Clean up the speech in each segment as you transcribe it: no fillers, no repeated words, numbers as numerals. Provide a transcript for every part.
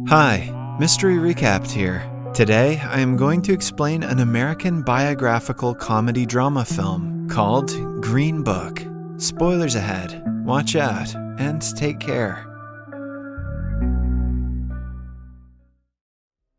Hi, Mystery Recapped here. Today, I am going to explain an American biographical comedy drama film called Green Book. Spoilers ahead, watch out, and take care.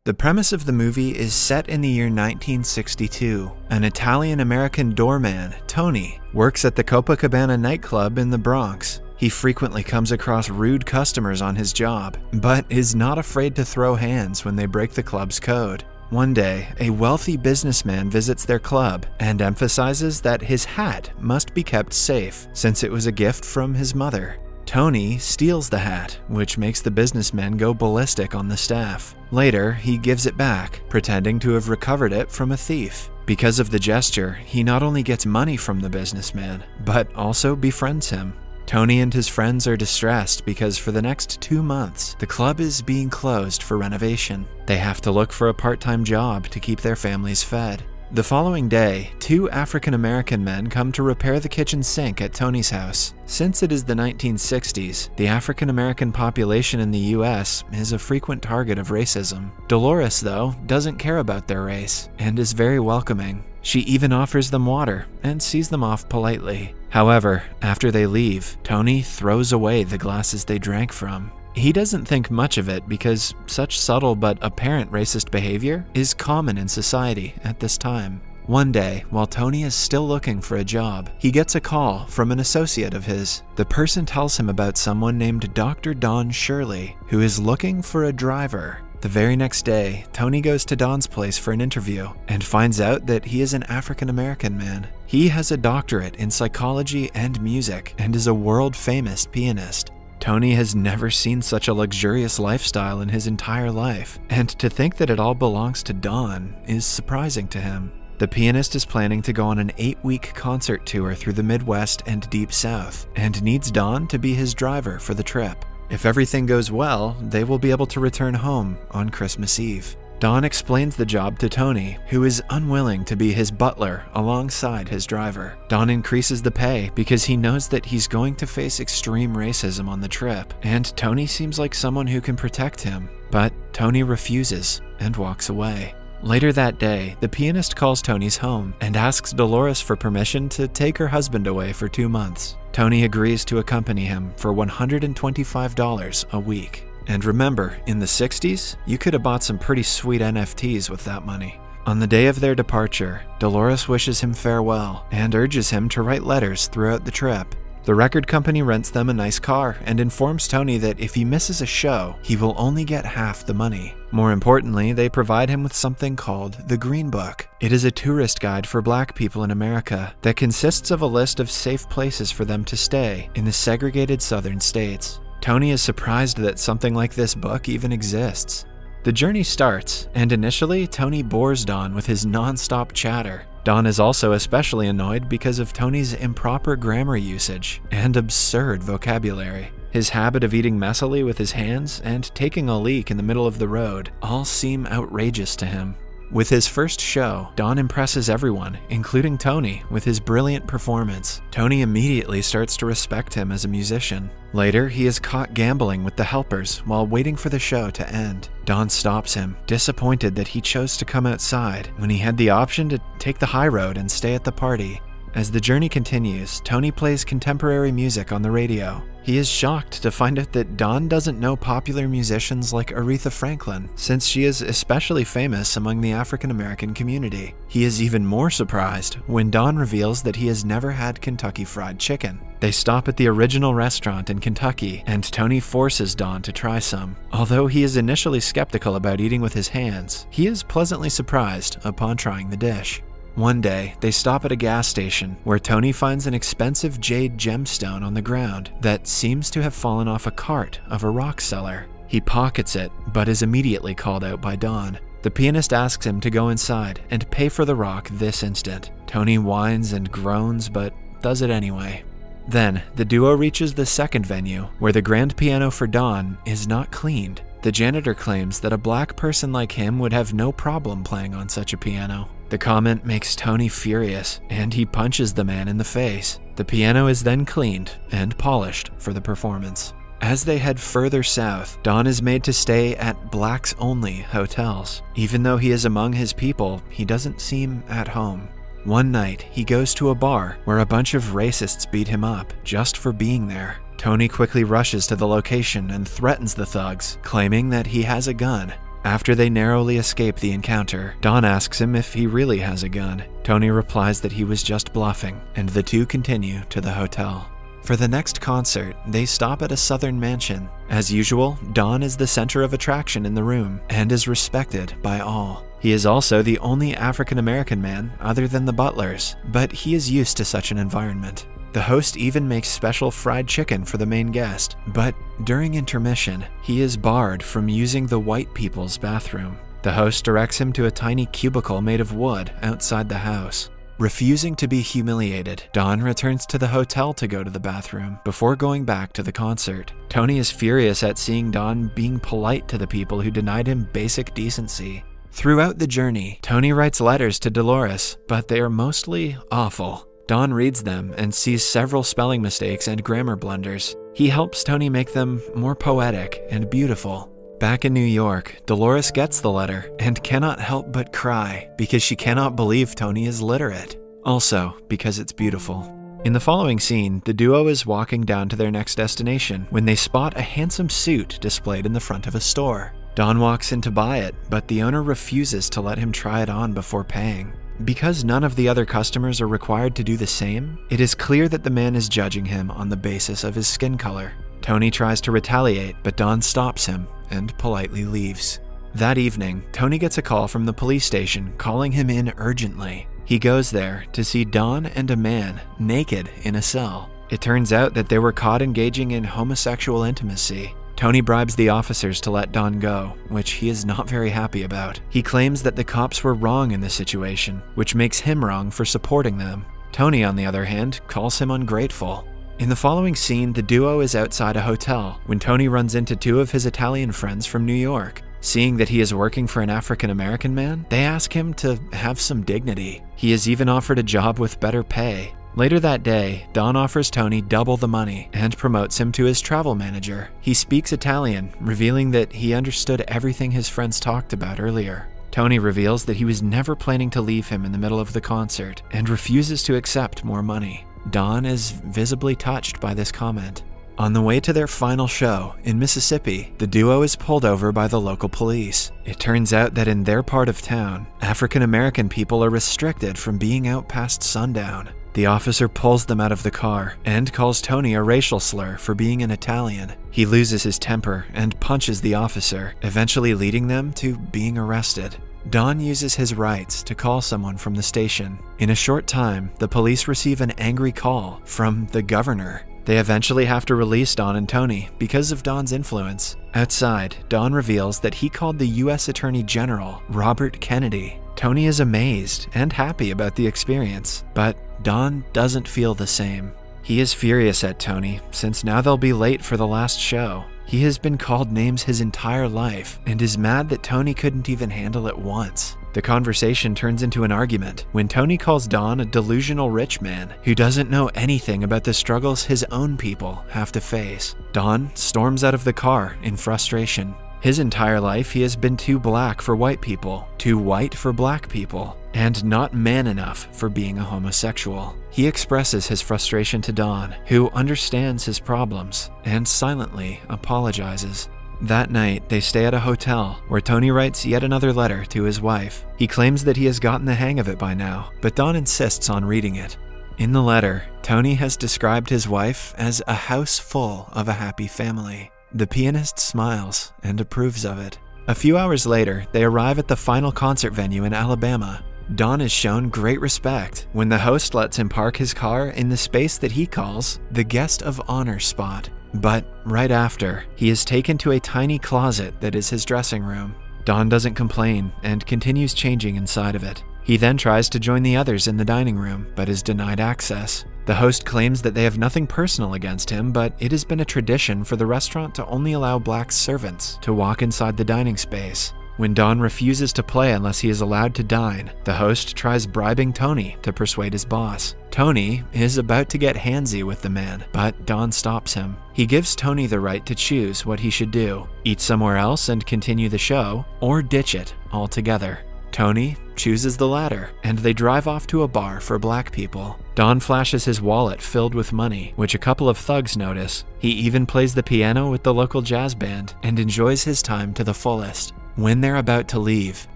The premise of the movie is set in the year 1962. An Italian-American doorman, Tony, works at the Copacabana nightclub in the Bronx. He frequently comes across rude customers on his job, but is not afraid to throw hands when they break the club's code. One day, a wealthy businessman visits their club and emphasizes that his hat must be kept safe since it was a gift from his mother. Tony steals the hat, which makes the businessman go ballistic on the staff. Later, he gives it back, pretending to have recovered it from a thief. Because of the gesture, he not only gets money from the businessman, but also befriends him. Tony and his friends are distressed because for the next 2 months, the club is being closed for renovation. They have to look for a part-time job to keep their families fed. The following day, 2 African-American men come to repair the kitchen sink at Tony's house. Since it is the 1960s, the African-American population in the US is a frequent target of racism. Dolores, though, doesn't care about their race and is very welcoming. She even offers them water and sees them off politely. However, after they leave, Tony throws away the glasses they drank from. He doesn't think much of it because such subtle but apparent racist behavior is common in society at this time. One day, while Tony is still looking for a job, he gets a call from an associate of his. The person tells him about someone named Dr. Don Shirley, who is looking for a driver. The very next day, Tony goes to Don's place for an interview and finds out that he is an African-American man. He has a doctorate in psychology and music and is a world-famous pianist. Tony has never seen such a luxurious lifestyle in his entire life, and to think that it all belongs to Don is surprising to him. The pianist is planning to go on an 8-week concert tour through the Midwest and Deep South, and needs Don to be his driver for the trip. If everything goes well, they will be able to return home on Christmas Eve. Don explains the job to Tony, who is unwilling to be his butler alongside his driver. Don increases the pay because he knows that he's going to face extreme racism on the trip, and Tony seems like someone who can protect him. But Tony refuses and walks away. Later that day, the pianist calls Tony's home and asks Dolores for permission to take her husband away for 2 months. Tony agrees to accompany him for $125 a week. And remember, in the 60s, you could have bought some pretty sweet NFTs with that money. On the day of their departure, Dolores wishes him farewell and urges him to write letters throughout the trip. The record company rents them a nice car and informs Tony that if he misses a show, he will only get half the money. More importantly, they provide him with something called the Green Book. It is a tourist guide for Black people in America that consists of a list of safe places for them to stay in the segregated southern states. Tony is surprised that something like this book even exists. The journey starts, and initially, Tony bores Don with his non-stop chatter. Don is also especially annoyed because of Tony's improper grammar usage and absurd vocabulary. His habit of eating messily with his hands and taking a leak in the middle of the road all seem outrageous to him. With his first show, Don impresses everyone, including Tony, with his brilliant performance. Tony immediately starts to respect him as a musician. Later, he is caught gambling with the helpers while waiting for the show to end. Don stops him, disappointed that he chose to come outside when he had the option to take the high road and stay at the party. As the journey continues, Tony plays contemporary music on the radio. He is shocked to find out that Don doesn't know popular musicians like Aretha Franklin, since she is especially famous among the African-American community. He is even more surprised when Don reveals that he has never had Kentucky Fried Chicken. They stop at the original restaurant in Kentucky, and Tony forces Don to try some. Although he is initially skeptical about eating with his hands, he is pleasantly surprised upon trying the dish. One day, they stop at a gas station where Tony finds an expensive jade gemstone on the ground that seems to have fallen off a cart of a rock seller. He pockets it, but is immediately called out by Don. The pianist asks him to go inside and pay for the rock this instant. Tony whines and groans, but does it anyway. Then, the duo reaches the second venue, where the grand piano for Don is not cleaned. The janitor claims that a Black person like him would have no problem playing on such a piano. The comment makes Tony furious, and he punches the man in the face. The piano is then cleaned and polished for the performance. As they head further south, Don is made to stay at blacks-only hotels. Even though he is among his people, he doesn't seem at home. One night, he goes to a bar where a bunch of racists beat him up just for being there. Tony quickly rushes to the location and threatens the thugs, claiming that he has a gun. After they narrowly escape the encounter, Don asks him if he really has a gun. Tony replies that he was just bluffing, and the two continue to the hotel. For the next concert, they stop at a southern mansion. As usual, Don is the center of attraction in the room and is respected by all. He is also the only African-American man other than the butlers, but he is used to such an environment. The host even makes special fried chicken for the main guest, but during intermission, he is barred from using the white people's bathroom. The host directs him to a tiny cubicle made of wood outside the house. Refusing to be humiliated, Don returns to the hotel to go to the bathroom before going back to the concert. Tony is furious at seeing Don being polite to the people who denied him basic decency. Throughout the journey, Tony writes letters to Dolores, but they are mostly awful. Don reads them and sees several spelling mistakes and grammar blunders. He helps Tony make them more poetic and beautiful. Back in New York, Dolores gets the letter and cannot help but cry because she cannot believe Tony is literate. Also, because it's beautiful. In the following scene, the duo is walking down to their next destination when they spot a handsome suit displayed in the front of a store. Don walks in to buy it, but the owner refuses to let him try it on before paying. Because none of the other customers are required to do the same, it is clear that the man is judging him on the basis of his skin color. Tony tries to retaliate, but Don stops him and politely leaves. That evening, Tony gets a call from the police station calling him in urgently. He goes there to see Don and a man naked in a cell. It turns out that they were caught engaging in homosexual intimacy. Tony bribes the officers to let Don go, which he is not very happy about. He claims that the cops were wrong in this situation, which makes him wrong for supporting them. Tony, on the other hand, calls him ungrateful. In the following scene, the duo is outside a hotel when Tony runs into two of his Italian friends from New York. Seeing that he is working for an African-American man, they ask him to have some dignity. He is even offered a job with better pay. Later that day, Don offers Tony double the money and promotes him to his travel manager. He speaks Italian, revealing that he understood everything his friends talked about earlier. Tony reveals that he was never planning to leave him in the middle of the concert and refuses to accept more money. Don is visibly touched by this comment. On the way to their final show in Mississippi, the duo is pulled over by the local police. It turns out that in their part of town, African-American people are restricted from being out past sundown. The officer pulls them out of the car and calls Tony a racial slur for being an Italian. He loses his temper and punches the officer, eventually leading them to being arrested. Don uses his rights to call someone from the station. In a short time, the police receive an angry call from the governor. They eventually have to release Don and Tony because of Don's influence. Outside, Don reveals that he called the U.S. Attorney General, Robert Kennedy. Tony is amazed and happy about the experience, but Don doesn't feel the same. He is furious at Tony, since now they'll be late for the last show. He has been called names his entire life, and is mad that Tony couldn't even handle it once. The conversation turns into an argument when Tony calls Don a delusional rich man who doesn't know anything about the struggles his own people have to face. Don storms out of the car in frustration. His entire life he has been too black for white people, too white for black people, and not man enough for being a homosexual. He expresses his frustration to Don, who understands his problems and silently apologizes. That night, they stay at a hotel where Tony writes yet another letter to his wife. He claims that he has gotten the hang of it by now, but Don insists on reading it. In the letter, Tony has described his wife as a house full of a happy family. The pianist smiles and approves of it. A few hours later, they arrive at the final concert venue in Alabama. Don is shown great respect when the host lets him park his car in the space that he calls the guest of honor spot. But right after, he is taken to a tiny closet that is his dressing room. Don doesn't complain and continues changing inside of it. He then tries to join the others in the dining room, but is denied access. The host claims that they have nothing personal against him, but it has been a tradition for the restaurant to only allow black servants to walk inside the dining space. When Don refuses to play unless he is allowed to dine, the host tries bribing Tony to persuade his boss. Tony is about to get handsy with the man, but Don stops him. He gives Tony the right to choose what he should do: eat somewhere else and continue the show, or ditch it altogether. Tony chooses the latter, and they drive off to a bar for black people. Don flashes his wallet filled with money, which a couple of thugs notice. He even plays the piano with the local jazz band and enjoys his time to the fullest. When they're about to leave,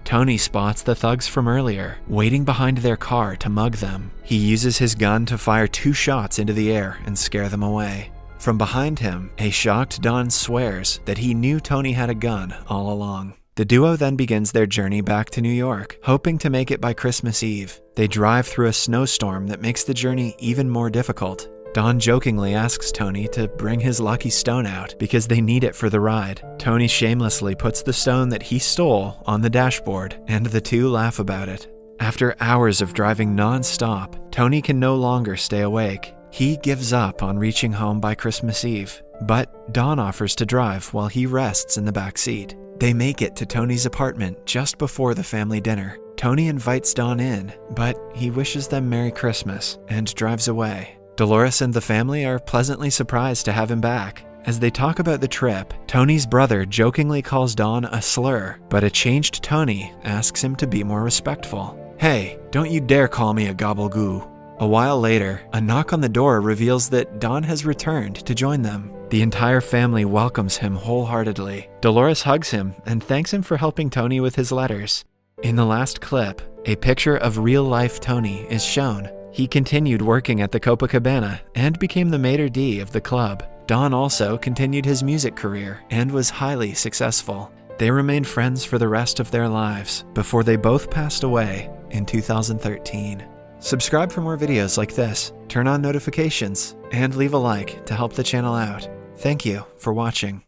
Tony spots the thugs from earlier, waiting behind their car to mug them. He uses his gun to fire 2 shots into the air and scare them away. From behind him, a shocked Don swears that he knew Tony had a gun all along. The duo then begins their journey back to New York, hoping to make it by Christmas Eve. They drive through a snowstorm that makes the journey even more difficult. Don jokingly asks Tony to bring his lucky stone out because they need it for the ride. Tony shamelessly puts the stone that he stole on the dashboard, and the two laugh about it. After hours of driving non-stop, Tony can no longer stay awake. He gives up on reaching home by Christmas Eve, but Don offers to drive while he rests in the back seat. They make it to Tony's apartment just before the family dinner. Tony invites Don in, but he wishes them Merry Christmas and drives away. Dolores and the family are pleasantly surprised to have him back. As they talk about the trip, Tony's brother jokingly calls Don a slur, but a changed Tony asks him to be more respectful. "Hey, don't you dare call me a gobble-goo." A while later, a knock on the door reveals that Don has returned to join them. The entire family welcomes him wholeheartedly. Dolores hugs him and thanks him for helping Tony with his letters. In the last clip, a picture of real-life Tony is shown. He continued working at the Copacabana and became the maitre d' of the club. Don also continued his music career and was highly successful. They remained friends for the rest of their lives before they both passed away in 2013. Subscribe for more videos like this, turn on notifications, and leave a like to help the channel out. Thank you for watching.